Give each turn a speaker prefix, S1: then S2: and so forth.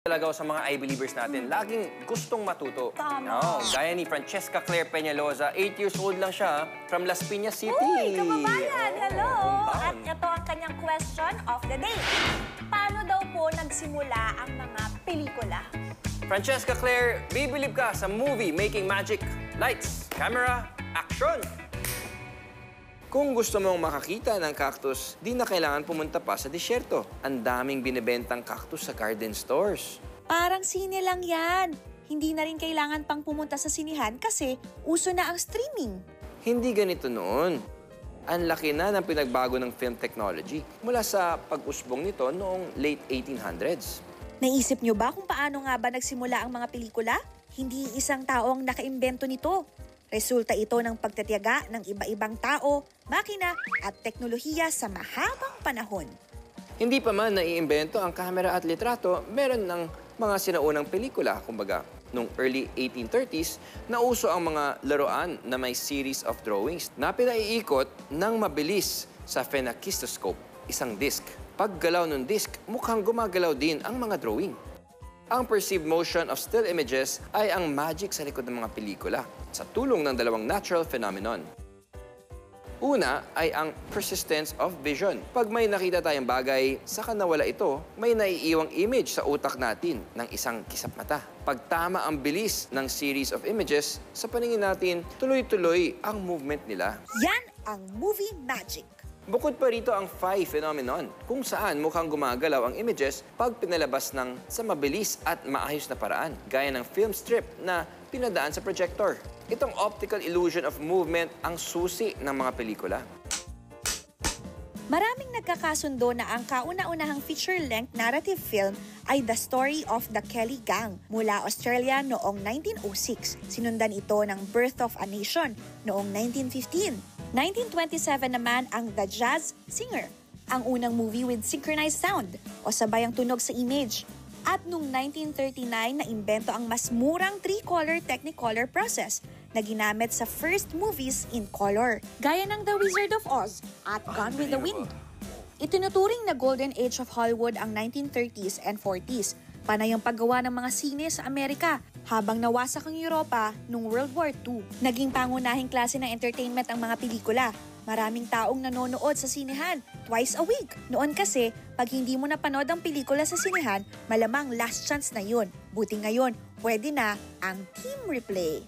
S1: Talaga sa mga I-believers natin, laging gustong matuto.
S2: Tama.
S1: No, gaya ni Francesca Claire Peñalosa, 8 years old lang siya, from Las Piñas City.
S2: Uy, kababayan! Hello! At
S1: Hometown.
S2: ito ang kanyang question of the day. Paano daw po nagsimula ang mga pelikula?
S1: Francesca Claire, bibilib ka sa movie Making Magic. Lights, camera, action! Kung gusto mong makakita ng cactus, di na kailangan pumunta pa sa disyerto. Ang daming binibentang cactus sa garden stores.
S2: Parang sine lang yan. Hindi na rin kailangan pang pumunta sa sinihan kasi uso na ang streaming.
S1: Hindi ganito noon. Ang laki na ng pinagbago ng film technology mula sa pag-usbong nito noong late 1800s.
S2: Naisip nyo ba kung paano nga ba nagsimula ang mga pelikula? Hindi isang tao ang nakaimbento nito. Resulta ito ng pagtatiyaga ng iba-ibang tao, makina at teknolohiya sa mahabang panahon.
S1: Hindi pa man naiimbento ang kamera at litrato, meron ng mga sinaunang pelikula. Kumbaga, noong early 1830s, nauso ang mga laruan na may series of drawings na pinaiikot ng mabilis sa phenakistoscope, isang disc. Paggalaw ng disc, mukhang gumagalaw din ang mga drawing. Ang perceived motion of still images ay ang magic sa likod ng mga pelikula sa tulong ng dalawang natural phenomenon. Una ay ang persistence of vision. Pag may nakita tayong bagay, saka nawala ito, may naiiwang image sa utak natin ng isang kisap mata. Pag tama ang bilis ng series of images, sa paningin natin, tuloy-tuloy ang movement nila.
S2: Yan ang movie magic.
S1: Bukod pa rito ang phi phenomenon, kung saan mukhang gumagalaw ang images pag pinalabas sa mabilis at maayos na paraan, gaya ng film strip na pinadaan sa projector. Itong optical illusion of movement ang susi ng mga pelikula.
S2: Maraming nagkakasundo na ang kauna-unahang feature-length narrative film ay The Story of the Kelly Gang mula Australia noong 1906. Sinundan ito ng Birth of a Nation noong 1915. 1927 naman ang The Jazz Singer, ang unang movie with synchronized sound o sabayang tunog sa image. At noong 1939 na imbento ang mas murang 3-color Technicolor process na ginamit sa first movies in color, gaya ng The Wizard of Oz at Gone with the Wind. Itinuturing na golden age of Hollywood ang 1930s and 40s, panay ang paggawa ng mga sine sa Amerika habang nawasak ang Europa noong World War II. Naging pangunahing klase ng entertainment ang mga pelikula. Maraming taong nanonood sa sinehan twice a week. Noon kasi, pag hindi mo napanood ang pelikula sa sinehan, malamang last chance na yun. Buti ngayon, pwede na ang team replay.